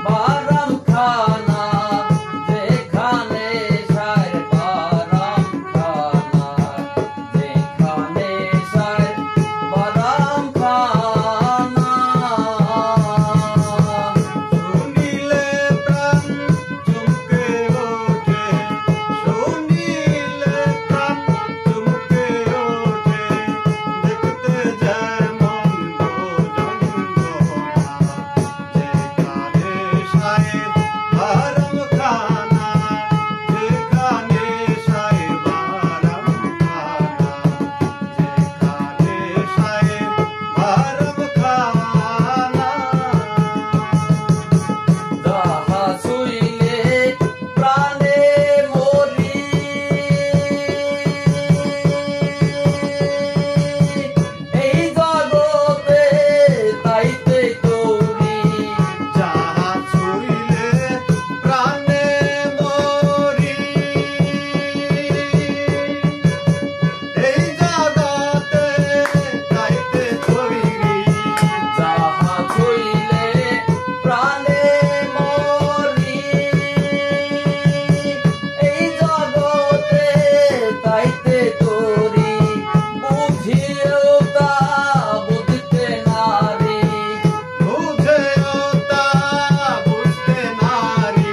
বারাম খানা যেখানে সার বারাম খানা যেখানে সার বারাম খানা শুনিলে প্রাণ চমকে ওঠে শুনিলে প্রাণ চমকে ওঠে দেখতে যেমন যেখানে সাহেব বারাম খানা যেখানে সাহেব বারাম খানা যেখানে সাহেব বারাম খানা যাহা শুইলে প্রাণে মরি এই জগতে তাইতে করি যাহা ছুঁইলে প্রাণে মরি এই জগতে তাইতে তৈরি যাহা ছুইলে প্রাণে মরি এই জগতে তাইতে তোরি বুঝিও তা বুঝতে নারী বুঝেও তা বুঝতে নারী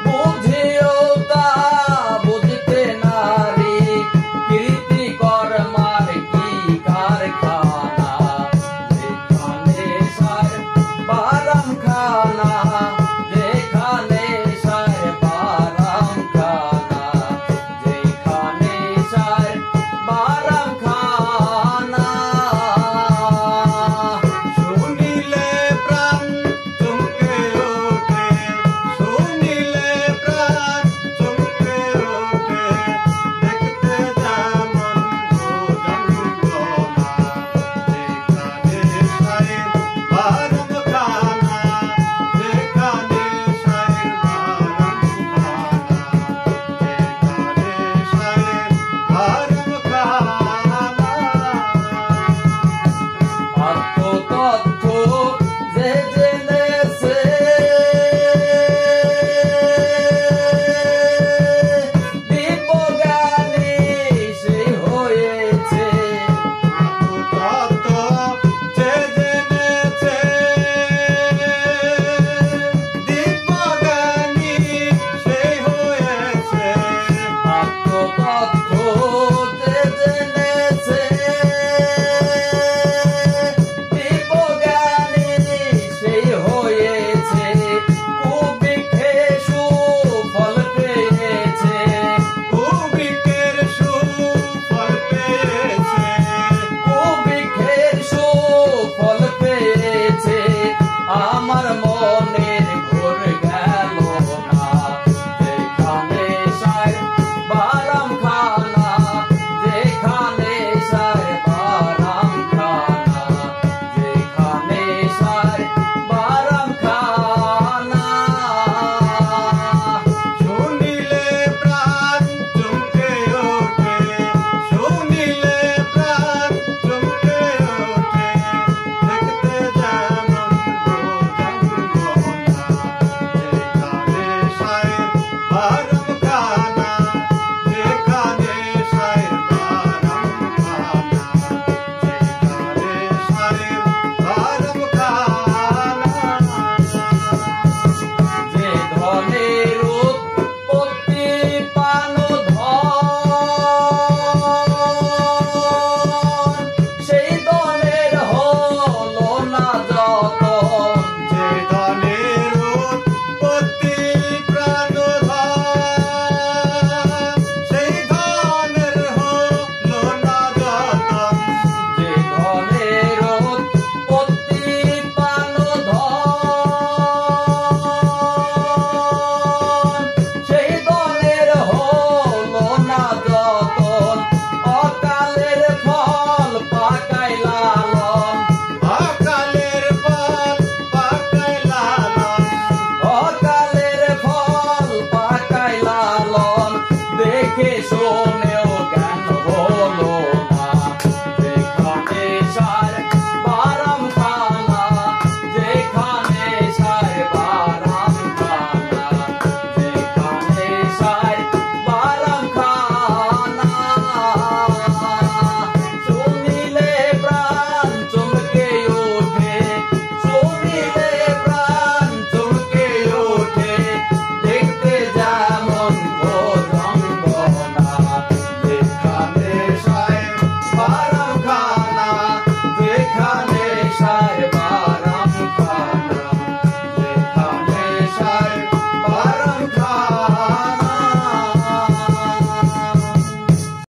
বুঝিও তা বুঝতে নারী কীর্তি কর্মার কি কারখানা যেখানে সার বারাম খানা